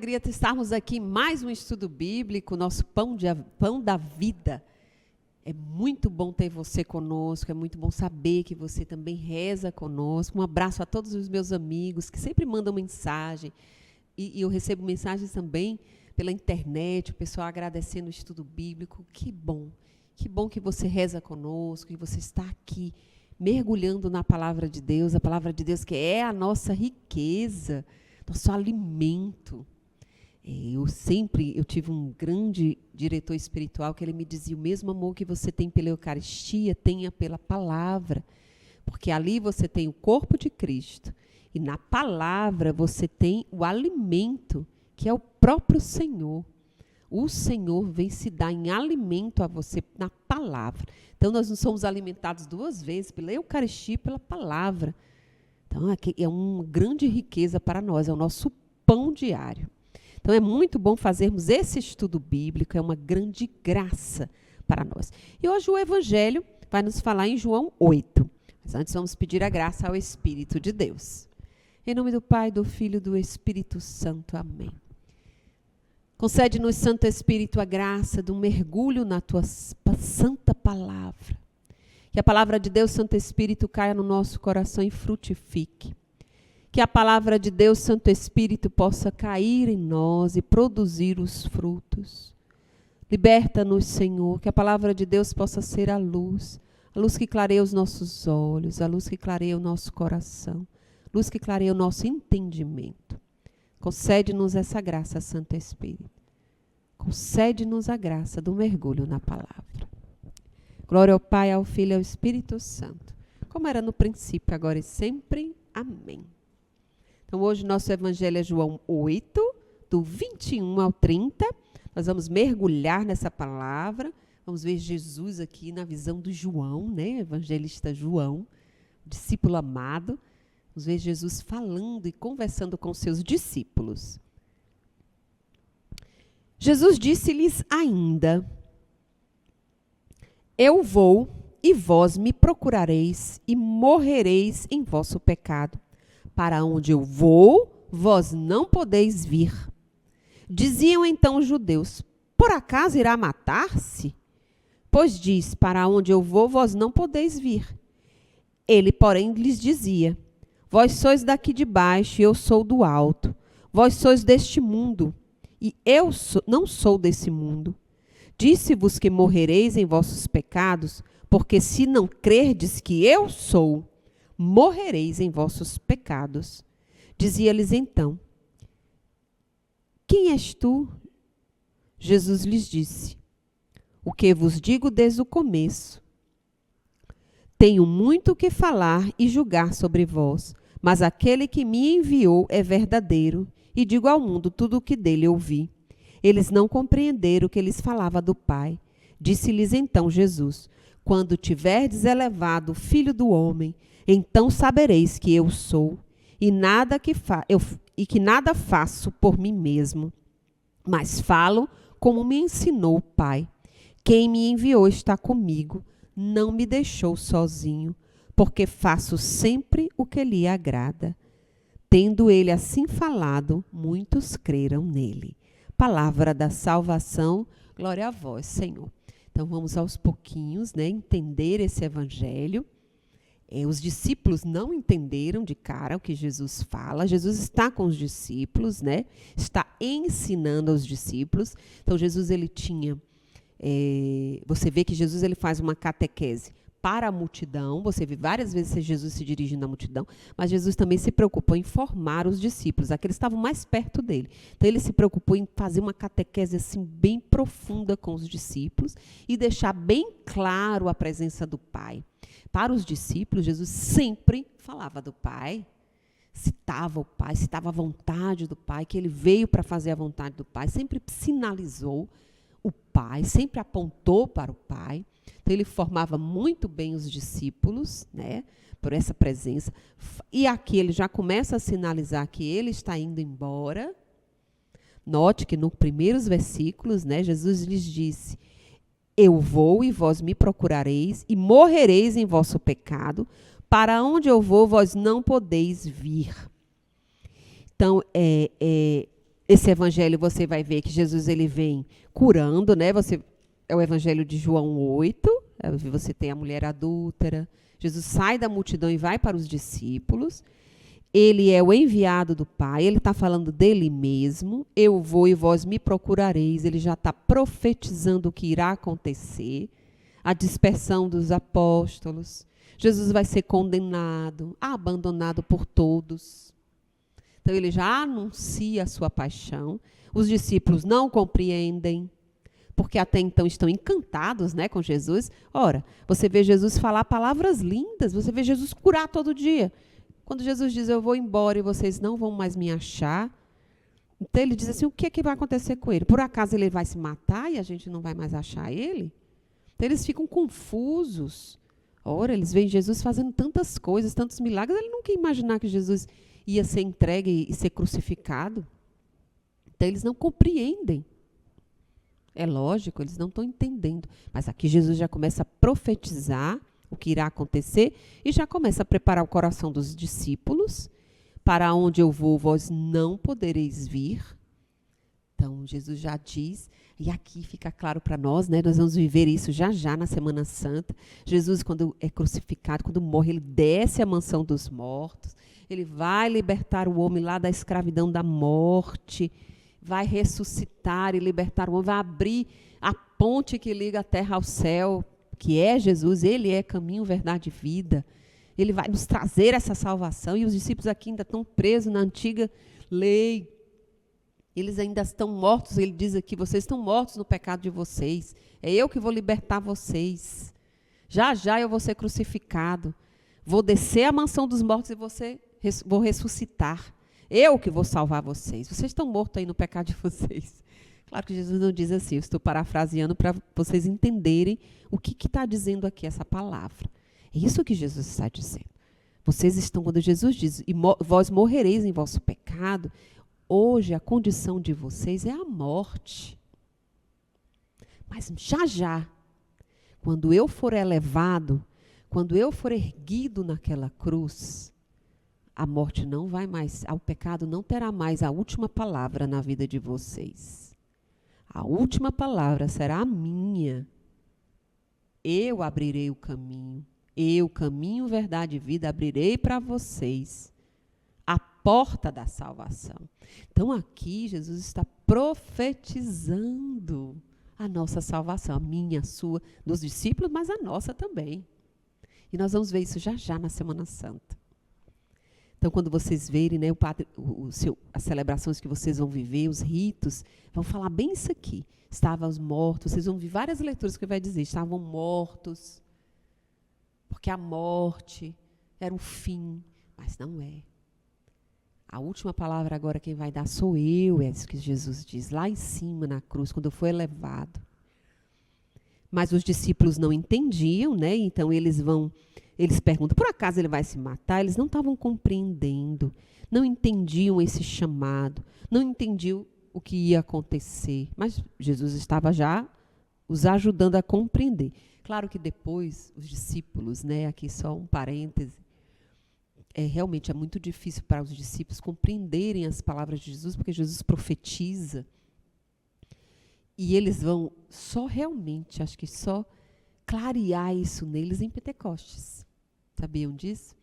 alegria de estarmos aqui em mais um estudo bíblico, nosso pão da vida. É muito bom ter você conosco, é muito bom saber que você também reza conosco. Um abraço a todos os meus amigos que sempre mandam mensagem. E eu recebo mensagens também pela internet, o pessoal agradecendo o estudo bíblico. Que bom que você reza conosco, que você está aqui mergulhando na palavra de Deus, a palavra de Deus que é a nossa riqueza, nosso alimento. Eu tive um grande diretor espiritual que ele me dizia: o mesmo amor que você tem pela Eucaristia, tenha pela palavra, porque ali você tem o corpo de Cristo e na palavra você tem o alimento, que é o próprio Senhor. O Senhor vem se dar em alimento a você na palavra. Então, nós não somos alimentados duas vezes, pela Eucaristia e pela palavra. Então, é uma grande riqueza para nós, é o nosso pão diário. Então, é muito bom fazermos esse estudo bíblico, é uma grande graça para nós. E hoje o Evangelho vai nos falar em João 8. Mas antes vamos pedir a graça ao Espírito de Deus. Em nome do Pai, do Filho e do Espírito Santo. Amém. Concede-nos, Santo Espírito, a graça de um mergulho na tua santa palavra. Que a palavra de Deus, Santo Espírito, caia no nosso coração e frutifique. Que a palavra de Deus, Santo Espírito, possa cair em nós e produzir os frutos. Liberta-nos, Senhor, que a palavra de Deus possa ser a luz que clareia os nossos olhos, a luz que clareia o nosso coração, a luz que clareia o nosso entendimento. Concede-nos essa graça, Santo Espírito. Concede-nos a graça do mergulho na palavra. Glória ao Pai, ao Filho e ao Espírito Santo, como era no princípio, agora e sempre. Amém. Então, hoje nosso evangelho é João 8, do 21 ao 30. Nós vamos mergulhar nessa palavra. Vamos ver Jesus aqui na visão do João, né? Evangelista João, discípulo amado. Vamos ver Jesus falando e conversando com seus discípulos. Jesus disse-lhes ainda: eu vou e vós me procurareis e morrereis em vosso pecado. Para onde eu vou, vós não podeis vir. Diziam então os judeus: por acaso irá matar-se? Pois diz: para onde eu vou, vós não podeis vir. Ele, porém, lhes dizia: vós sois daqui de baixo e eu sou do alto. Vós sois deste mundo e eu não sou desse mundo. Disse-vos que morrereis em vossos pecados, porque se não crerdes que eu sou, morrereis em vossos pecados. Dizia-lhes então: quem és tu? Jesus lhes disse: o que vos digo desde o começo. Tenho muito que falar e julgar sobre vós, mas aquele que me enviou é verdadeiro, e digo ao mundo tudo o que dele ouvi. Eles não compreenderam que lhes falava do Pai. Disse-lhes então Jesus: quando tiverdes elevado o Filho do Homem, então sabereis que eu sou, e que nada faço por mim mesmo, mas falo como me ensinou o Pai. Quem me enviou está comigo, não me deixou sozinho, porque faço sempre o que lhe agrada. Tendo ele assim falado, muitos creram nele. Palavra da salvação, glória a vós, Senhor. Então vamos aos pouquinhos, né, entender esse evangelho. Os discípulos não entenderam de cara o que Jesus fala. Jesus está com os discípulos, né? Está ensinando aos discípulos. Então Jesus ele tinha, você vê que Jesus ele faz uma catequese para a multidão. Você vê várias vezes Jesus se dirigindo à multidão, mas Jesus também se preocupou em formar os discípulos, aqueles que estavam mais perto dele. Então ele se preocupou em fazer uma catequese assim bem profunda com os discípulos e deixar bem claro a presença do Pai. Para os discípulos, Jesus sempre falava do Pai, citava o Pai, citava a vontade do Pai, que ele veio para fazer a vontade do Pai, sempre sinalizou o Pai, sempre apontou para o Pai. Então, ele formava muito bem os discípulos, né, por essa presença. E aqui ele já começa a sinalizar que ele está indo embora. Note que nos primeiros versículos, né, Jesus lhes disse: eu vou e vós me procurareis e morrereis em vosso pecado. Para onde eu vou, vós não podeis vir. Então, esse evangelho você vai ver que Jesus ele vem curando, né? É o evangelho de João 8, você tem a mulher adúltera. Jesus sai da multidão e vai para os discípulos. Ele é o enviado do Pai, ele está falando dele mesmo. Eu vou e vós me procurareis. Ele já está profetizando o que irá acontecer. A dispersão dos apóstolos. Jesus vai ser condenado, abandonado por todos. Então ele já anuncia a sua paixão. Os discípulos não compreendem, porque até então estão encantados, né, com Jesus. Ora, você vê Jesus falar palavras lindas, você vê Jesus curar todo dia. Quando Jesus diz, eu vou embora e vocês não vão mais me achar, então ele diz assim, o que é que vai acontecer com ele? Por acaso ele vai se matar e a gente não vai mais achar ele? Então eles ficam confusos. Ora, eles veem Jesus fazendo tantas coisas, tantos milagres, ele nunca ia imaginar que Jesus ia ser entregue e ser crucificado. Então eles não compreendem. É lógico, eles não estão entendendo. Mas aqui Jesus já começa a profetizar o que irá acontecer e já começa a preparar o coração dos discípulos. Para onde eu vou, vós não podereis vir. Então, Jesus já diz, e aqui fica claro para nós, né? Nós vamos viver isso já já na Semana Santa. Jesus, quando é crucificado, quando morre, ele desce à mansão dos mortos. Ele vai libertar o homem lá da escravidão da morte. Vai ressuscitar e libertar o homem. Vai abrir a ponte que liga a terra ao céu, que é Jesus. Ele é caminho, verdade e vida. Ele vai nos trazer essa salvação. E os discípulos aqui ainda estão presos na antiga lei. Eles ainda estão mortos. Ele diz aqui, vocês estão mortos no pecado de vocês. É eu que vou libertar vocês. Já já eu vou ser crucificado. Vou descer à mansão dos mortos e vou ressuscitar. Eu que vou salvar vocês. Vocês estão mortos aí no pecado de vocês. Claro que Jesus não diz assim. Eu estou parafraseando para vocês entenderem o que está dizendo aqui essa palavra. É isso que Jesus está dizendo. Vocês estão, quando Jesus diz, vós morrereis em vosso pecado, hoje a condição de vocês é a morte. Mas já já, quando eu for elevado, quando eu for erguido naquela cruz, a morte não vai mais, o pecado não terá mais a última palavra na vida de vocês. A última palavra será a minha. Eu abrirei o caminho. Eu, caminho, verdade e vida, abrirei para vocês a porta da salvação. Então aqui Jesus está profetizando a nossa salvação, a minha, a sua, dos discípulos, mas a nossa também. E nós vamos ver isso já já na Semana Santa. Então, quando vocês verem, né, as celebrações que vocês vão viver, os ritos, vão falar bem isso aqui. Estavam os mortos, vocês vão ver várias leituras que vai dizer, estavam mortos, porque a morte era o fim, mas não é. A última palavra agora quem vai dar sou eu, é isso que Jesus diz, lá em cima na cruz, quando eu for elevado. Mas os discípulos não entendiam, né? Então eles perguntam, por acaso ele vai se matar? Eles não estavam compreendendo, não entendiam esse chamado, não entendiam o que ia acontecer. Mas Jesus estava já os ajudando a compreender. Claro que depois os discípulos, né? Aqui só um parêntese, realmente é muito difícil para os discípulos compreenderem as palavras de Jesus, porque Jesus profetiza. E eles vão só realmente, acho que só clarear isso neles em Pentecostes. Sabiam disso?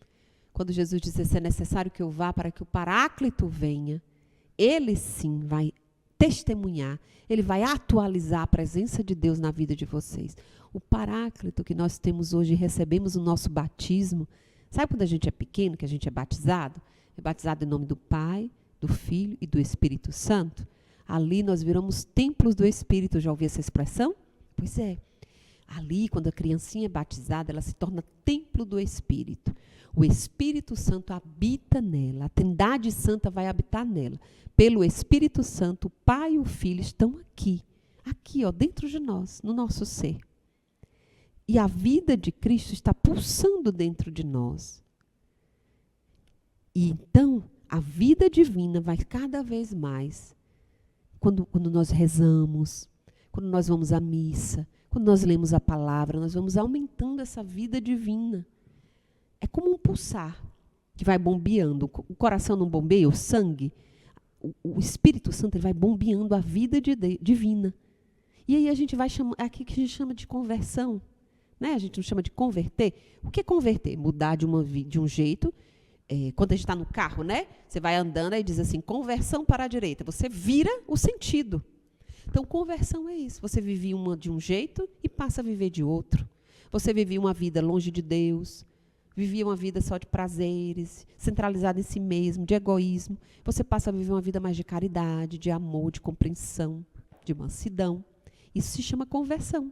Quando Jesus disse, se é necessário que eu vá para que o Paráclito venha, ele sim vai testemunhar, ele vai atualizar a presença de Deus na vida de vocês. O Paráclito que nós temos hoje, recebemos no nosso batismo, sabe quando a gente é pequeno, que a gente é batizado? É batizado em nome do Pai, do Filho e do Espírito Santo. Ali nós viramos templos do Espírito. Já ouviu essa expressão? Pois é. Ali, quando a criancinha é batizada, ela se torna templo do Espírito. O Espírito Santo habita nela. A Trindade Santa vai habitar nela. Pelo Espírito Santo, o Pai e o Filho estão aqui. Aqui, ó, dentro de nós, no nosso ser. E a vida de Cristo está pulsando dentro de nós. E então, a vida divina vai cada vez mais. Quando nós rezamos, quando nós vamos à missa, quando nós lemos a palavra, nós vamos aumentando essa vida divina. É como um pulsar que vai bombeando. O coração não bombeia o sangue? o Espírito Santo ele vai bombeando a vida divina. E aí a gente vai chamar, aqui que a gente chama de conversão. Né? A gente não chama de converter. O que é converter? Mudar de um jeito. Quando a gente está no carro, né? Você vai andando e diz assim, conversão para a direita. Você vira o sentido. Então, conversão é isso. Você vivia de um jeito e passa a viver de outro. Você vivia uma vida longe de Deus, vivia uma vida só de prazeres, centralizada em si mesmo, de egoísmo. Você passa a viver uma vida mais de caridade, de amor, de compreensão, de mansidão. Isso se chama conversão.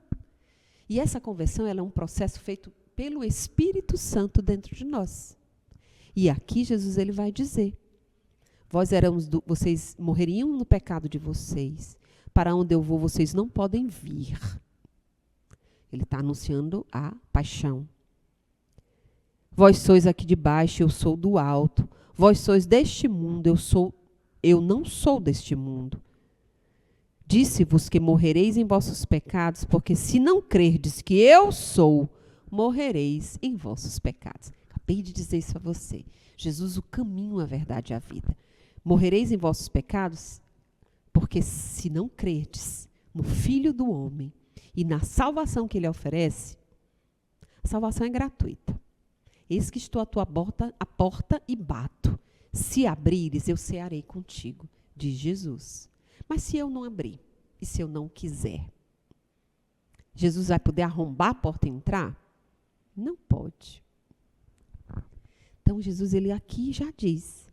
E essa conversão ela é um processo feito pelo Espírito Santo dentro de nós. E aqui Jesus ele vai dizer, vocês morreriam no pecado de vocês. Para onde eu vou, vocês não podem vir. Ele está anunciando a paixão. Vós sois aqui de baixo, eu sou do alto. Vós sois deste mundo, eu não sou deste mundo. Disse-vos que morrereis em vossos pecados, porque se não crerdes que eu sou, morrereis em vossos pecados. Acabei de dizer isso a você. Jesus, o caminho, a verdade e a vida. Morrereis em vossos pecados, porque se não crerdes no Filho do Homem e na salvação que ele oferece, a salvação é gratuita. Eis que estou à tua porta e bato. Se abrires, eu cearei contigo, diz Jesus. Mas se eu não abrir, e se eu não quiser, Jesus vai poder arrombar a porta e entrar? Não pode. Então, Jesus, ele aqui já diz.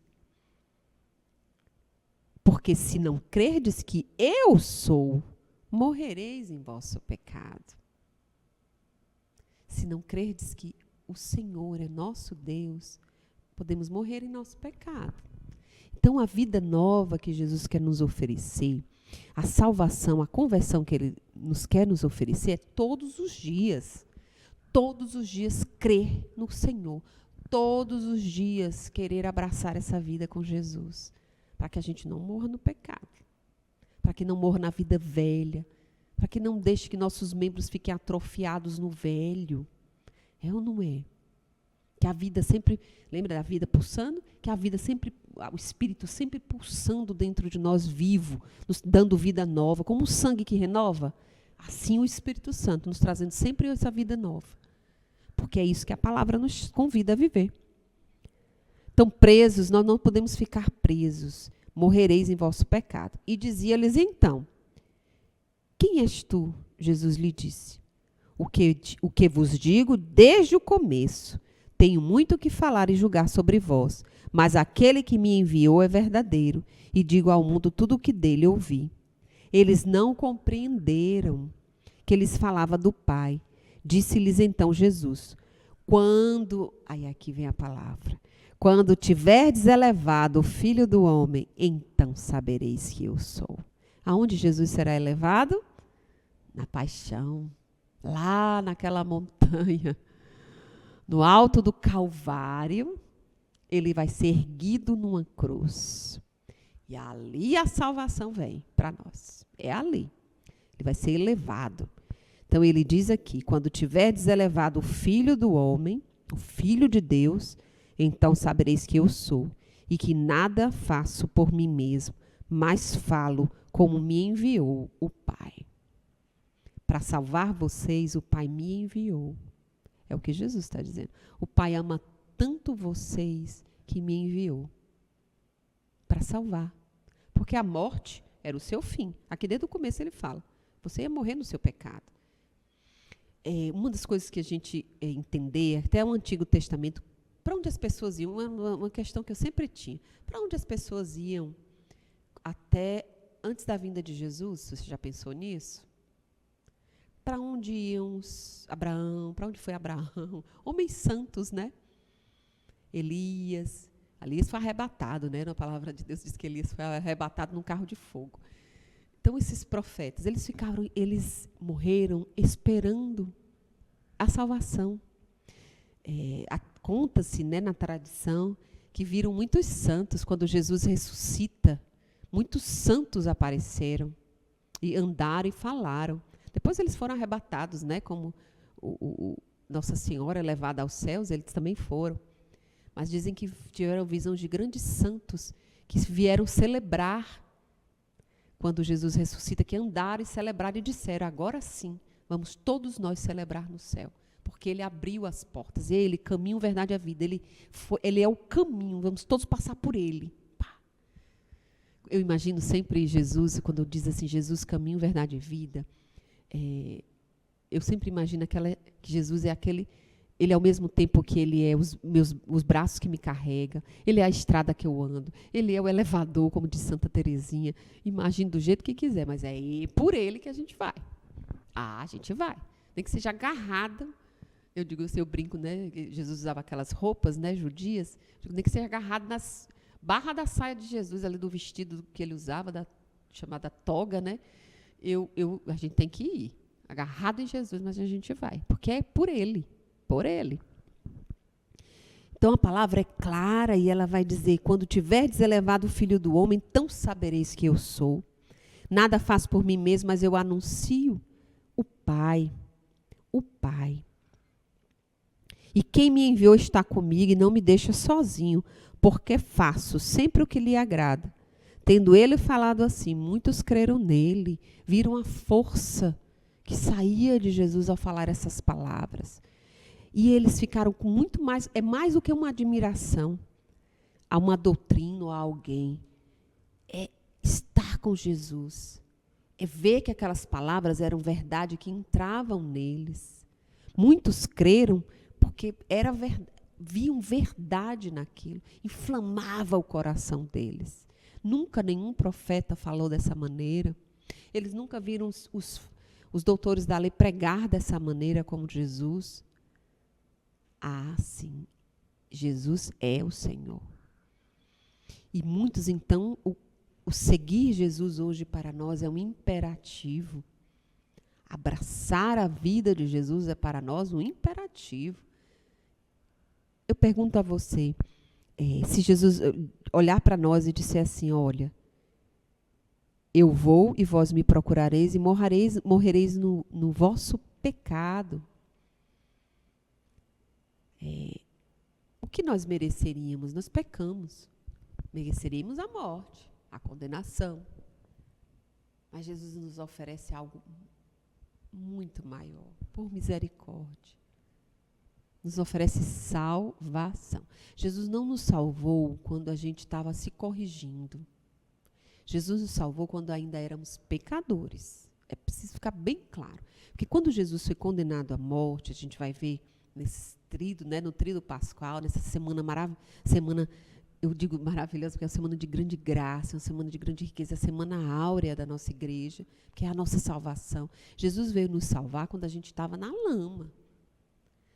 Porque se não crerdes que eu sou, morrereis em vosso pecado. Se não crerdes que o Senhor é nosso Deus, podemos morrer em nosso pecado. Então, a vida nova que Jesus quer nos oferecer, a salvação, a conversão que ele quer nos oferecer é todos os dias. Todos os dias crer no Senhor. Todos os dias querer abraçar essa vida com Jesus. Para que a gente não morra no pecado. Para que não morra na vida velha. Para que não deixe que nossos membros fiquem atrofiados no velho. É ou não é? Que a vida sempre, lembra da vida pulsando? Que a vida sempre, o Espírito sempre pulsando dentro de nós, vivo, nos dando vida nova, como o sangue que renova. Assim o Espírito Santo, nos trazendo sempre essa vida nova. Porque é isso que a palavra nos convida a viver. Então, presos, nós não podemos ficar presos. Morrereis em vosso pecado. E dizia-lhes então, quem és tu? Jesus lhe disse. O que vos digo desde o começo. Tenho muito o que falar e julgar sobre vós, mas aquele que me enviou é verdadeiro, e digo ao mundo tudo o que dele ouvi. Eles não compreenderam que lhes falava do Pai. Disse-lhes então Jesus, aí aqui vem a palavra, quando tiverdes elevado o Filho do Homem, então sabereis que eu sou. Aonde Jesus será elevado? Na paixão, lá naquela montanha. No alto do Calvário, ele vai ser erguido numa cruz. E ali a salvação vem para nós. É ali. Ele vai ser elevado. Então ele diz aqui, quando tiverdes elevado o Filho do Homem, o Filho de Deus, então sabereis que eu sou, e que nada faço por mim mesmo, mas falo como me enviou o Pai. Para salvar vocês, o Pai me enviou. É o que Jesus está dizendo. O Pai ama tanto vocês que me enviou para salvar. Porque a morte era o seu fim. Aqui desde o começo ele fala. Você ia morrer no seu pecado. Uma das coisas que a gente entender, até o Antigo Testamento, para onde as pessoas iam, uma questão que eu sempre tinha. Para onde as pessoas iam até antes da vinda de Jesus? Você já pensou nisso? Para onde iam Abraão? Para onde foi Abraão? Homens santos, né? Elias foi arrebatado, né? Na palavra de Deus diz que Elias foi arrebatado num carro de fogo. Então, esses profetas, eles morreram esperando a salvação. Conta-se, né, na tradição, que viram muitos santos quando Jesus ressuscita. Muitos santos apareceram e andaram e falaram. Depois eles foram arrebatados, né? Como Nossa Senhora é levada aos céus, eles também foram. Mas dizem que tiveram visão de grandes santos que vieram celebrar quando Jesus ressuscita, que andaram e celebraram e disseram, agora sim, vamos todos nós celebrar no céu. Porque ele abriu as portas. Ele, caminho, verdade e a vida. Ele é o caminho, vamos todos passar por ele. Pá. Eu imagino sempre Jesus, quando eu diz assim, Jesus, caminho, verdade e vida, eu sempre imagino que Jesus é aquele... Ele é ao mesmo tempo que ele é os braços que me carrega, ele é a estrada que eu ando, ele é o elevador, como diz Santa Teresinha. Imagine do jeito que quiser, mas é por ele que a gente vai. A gente vai. Nem que seja agarrada. Eu digo, eu brinco, né? Jesus usava aquelas roupas, né, judias. Digo, nem que seja agarrado nas barras da saia de Jesus, ali do vestido que ele usava, chamada toga, né? A gente tem que ir. Agarrado em Jesus, mas a gente vai. Porque é por ele. Por ele. Então a palavra é clara e ela vai dizer, quando tiverdes elevado o Filho do Homem, então sabereis que eu sou. Nada faço por mim mesmo, mas eu anuncio o Pai. O Pai. E quem me enviou está comigo e não me deixa sozinho, porque faço sempre o que lhe agrada. Tendo ele falado assim, muitos creram nele, viram a força que saía de Jesus ao falar essas palavras. E eles ficaram com muito mais, é mais do que uma admiração a uma doutrina ou a alguém. É estar com Jesus. É ver que aquelas palavras eram verdade, que entravam neles. Muitos creram porque viam verdade naquilo. Inflamava o coração deles. Nunca nenhum profeta falou dessa maneira. Eles nunca viram os doutores da lei pregar dessa maneira como Jesus. Ah, sim, Jesus é o Senhor. E muitos, então, o seguir Jesus hoje para nós é um imperativo. Abraçar a vida de Jesus é para nós um imperativo. Eu pergunto a você, se Jesus olhar para nós e disser assim, olha, eu vou e vós me procurareis e morrereis no vosso pecado. O que nós mereceríamos? Nós pecamos. Mereceríamos a morte, a condenação. Mas Jesus nos oferece algo muito maior, por misericórdia. Nos oferece salvação. Jesus não nos salvou quando a gente estava se corrigindo. Jesus nos salvou quando ainda éramos pecadores. É preciso ficar bem claro. Porque quando Jesus foi condenado à morte, a gente vai ver nesse trido, né, no trido pascual, nessa semana eu digo maravilhosa, porque é uma semana de grande graça, uma semana de grande riqueza, a semana áurea da nossa igreja, que é a nossa salvação. Jesus veio nos salvar quando a gente estava na lama,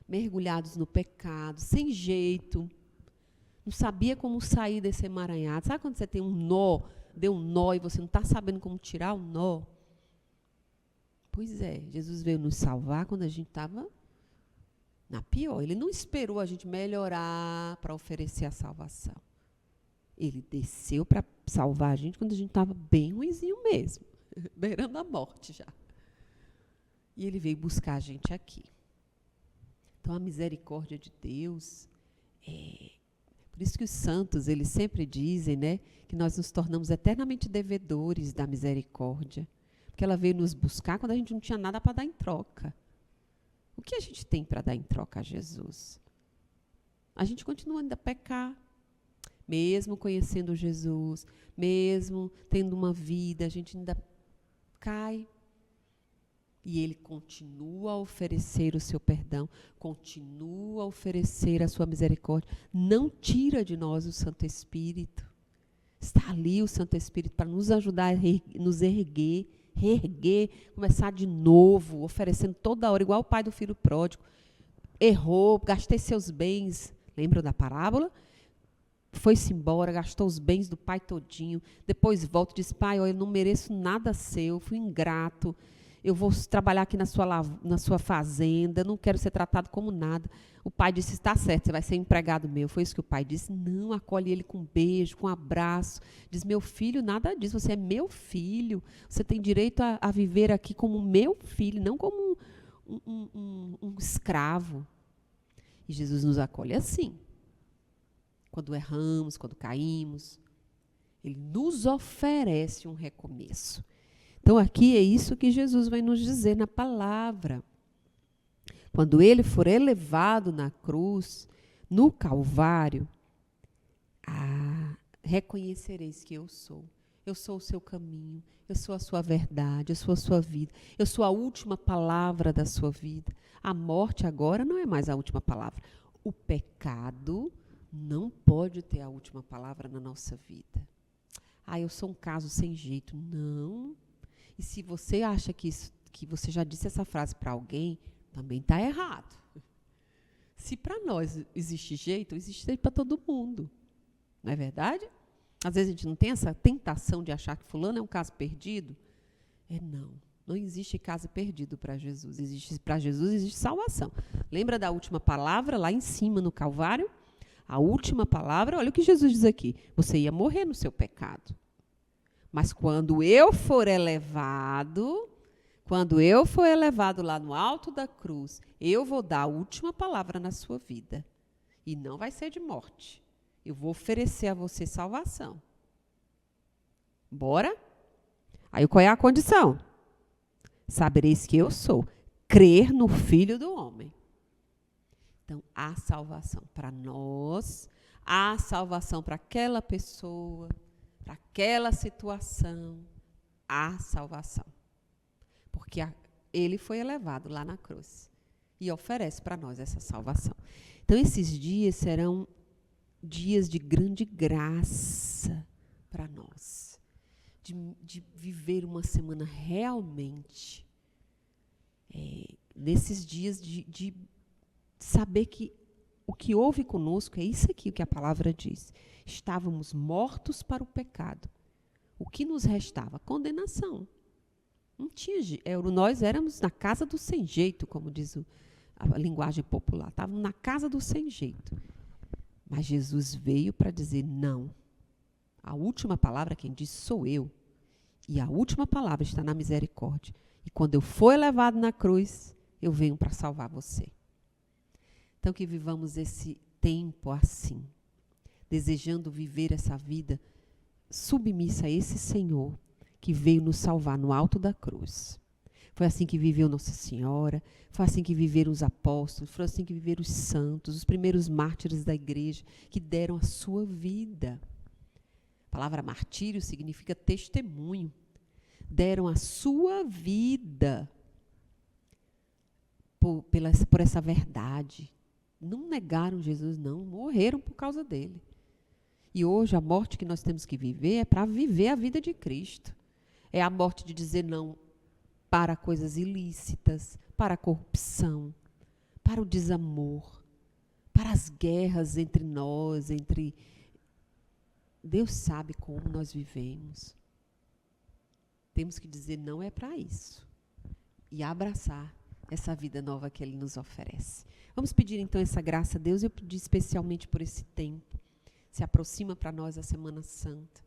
mergulhados no pecado, sem jeito, não sabia como sair desse emaranhado. Sabe quando você tem um nó, deu um nó e você não está sabendo como tirar o nó? Pois é, Jesus veio nos salvar quando a gente estava na pior. Ele não esperou a gente melhorar para oferecer a salvação. Ele desceu para salvar a gente quando a gente estava bem ruinzinho mesmo, beirando a morte já. E ele veio buscar a gente aqui. Então, a misericórdia de Deus, por isso que os santos, eles sempre dizem, né, que nós nos tornamos eternamente devedores da misericórdia, porque ela veio nos buscar quando a gente não tinha nada para dar em troca. O que a gente tem para dar em troca a Jesus? A gente continua ainda a pecar, mesmo conhecendo Jesus, mesmo tendo uma vida, a gente ainda cai. E ele continua a oferecer o seu perdão, continua a oferecer a sua misericórdia. Não tira de nós o Santo Espírito. Está ali o Santo Espírito para nos ajudar a nos reerguer, começar de novo, oferecendo toda hora, igual o pai do filho pródigo. Errou, gastei seus bens. Lembram da parábola? Foi-se embora, gastou os bens do pai todinho. Depois volta e diz, pai, eu não mereço nada seu, fui ingrato. Eu vou trabalhar aqui na sua fazenda, não quero ser tratado como nada. O pai disse, está certo, você vai ser empregado meu. Foi isso que o pai disse. Não, acolhe ele com um beijo, com um abraço. Diz, meu filho, nada disso, você é meu filho. Você tem direito a viver aqui como meu filho, não como um escravo. E Jesus nos acolhe assim. Quando erramos, quando caímos. Ele nos oferece um recomeço. Então, aqui é isso que Jesus vai nos dizer na palavra. Quando ele for elevado na cruz, no Calvário, reconhecereis que eu sou. Eu sou o seu caminho, eu sou a sua verdade, eu sou a sua vida, eu sou a última palavra da sua vida. A morte agora não é mais a última palavra. O pecado não pode ter a última palavra na nossa vida. Eu sou um caso sem jeito. Não. E se você acha que você já disse essa frase para alguém, também está errado. Se para nós existe jeito para todo mundo. Não é verdade? Às vezes a gente não tem essa tentação de achar que fulano é um caso perdido. Não existe caso perdido para Jesus. Para Jesus existe salvação. Lembra da última palavra lá em cima no Calvário? A última palavra, olha o que Jesus diz aqui. Você ia morrer no seu pecado. Mas quando eu for elevado lá no alto da cruz, eu vou dar a última palavra na sua vida. E não vai ser de morte. Eu vou oferecer a você salvação. Bora? Aí qual é a condição? Sabereis que eu sou. Crer no Filho do Homem. Então, há salvação para nós, há salvação para aquela pessoa, para aquela situação, há salvação. Porque ele foi elevado lá na cruz e oferece para nós essa salvação. Então, esses dias serão dias de grande graça para nós, de viver uma semana realmente, nesses dias de saber que o que houve conosco é isso aqui que a palavra diz. Estávamos mortos para o pecado. O que nos restava? Condenação. Não tinha, nós éramos na casa do sem jeito, como diz a linguagem popular. Estávamos na casa do sem jeito. Mas Jesus veio para dizer não. A última palavra, quem diz, sou eu. E a última palavra está na misericórdia. E quando eu for elevado na cruz, eu venho para salvar você. Então, que vivamos esse tempo assim, desejando viver essa vida submissa a esse Senhor que veio nos salvar no alto da cruz. Foi assim que viveu Nossa Senhora, foi assim que viveram os apóstolos, foi assim que viveram os santos, os primeiros mártires da igreja, que deram a sua vida. A palavra martírio significa testemunho. Deram a sua vida por essa verdade. Não negaram Jesus, não. Morreram por causa dele. E hoje a morte que nós temos que viver é para viver a vida de Cristo. É a morte de dizer não para coisas ilícitas, para a corrupção, para o desamor, para as guerras entre nós, Deus sabe como nós vivemos. Temos que dizer não é para isso. E abraçar essa vida nova que Ele nos oferece. Vamos pedir então essa graça a Deus. Eu pedi especialmente por esse tempo. Se aproxima para nós a Semana Santa.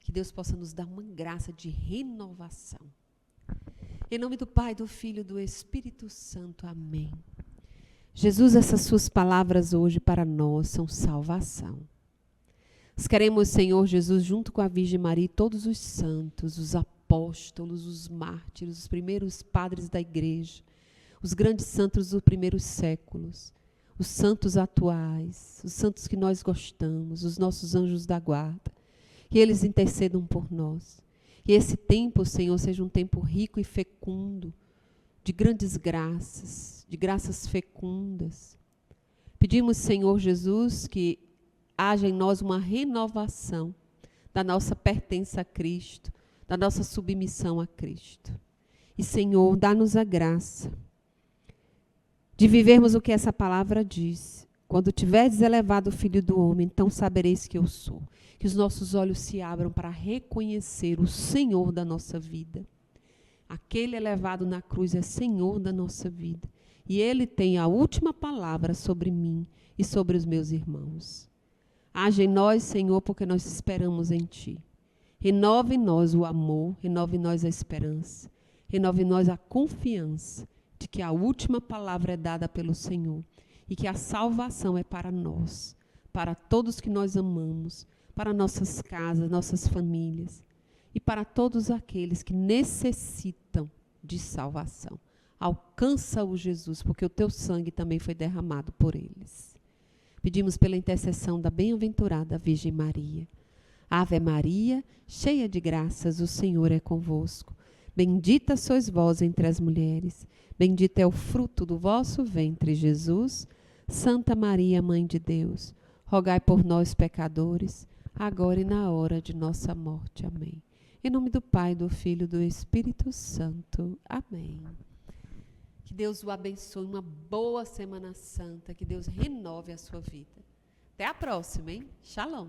Que Deus possa nos dar uma graça de renovação. Em nome do Pai, do Filho e do Espírito Santo. Amém. Jesus, essas suas palavras hoje para nós são salvação. Nós queremos, Senhor Jesus, junto com a Virgem Maria e todos os santos, os apóstolos, os mártires, os primeiros padres da igreja, os grandes santos dos primeiros séculos, os santos atuais, os santos que nós gostamos, os nossos anjos da guarda, que eles intercedam por nós. Que esse tempo, Senhor, seja um tempo rico e fecundo, de grandes graças, de graças fecundas. Pedimos, Senhor Jesus, que haja em nós uma renovação da nossa pertença a Cristo, da nossa submissão a Cristo. E, Senhor, dá-nos a graça de vivermos o que essa palavra diz. Quando tiverdes elevado o Filho do Homem, então sabereis que eu sou. Que os nossos olhos se abram para reconhecer o Senhor da nossa vida. Aquele elevado na cruz é Senhor da nossa vida. E Ele tem a última palavra sobre mim e sobre os meus irmãos. Haja em nós, Senhor, porque nós esperamos em Ti. Renove em nós o amor, renove em nós a esperança, renove em nós a confiança de que a última palavra é dada pelo Senhor e que a salvação é para nós, para todos que nós amamos, para nossas casas, nossas famílias e para todos aqueles que necessitam de salvação. Alcança-o, Jesus, porque o teu sangue também foi derramado por eles. Pedimos pela intercessão da bem-aventurada Virgem Maria. Ave Maria, cheia de graças, o Senhor é convosco. Bendita sois vós entre as mulheres. Bendito é o fruto do vosso ventre, Jesus. Santa Maria, Mãe de Deus, rogai por nós, pecadores, agora e na hora de nossa morte. Amém. Em nome do Pai, do Filho e do Espírito Santo. Amém. Que Deus o abençoe, uma boa Semana Santa, que Deus renove a sua vida. Até a próxima, hein? Shalom.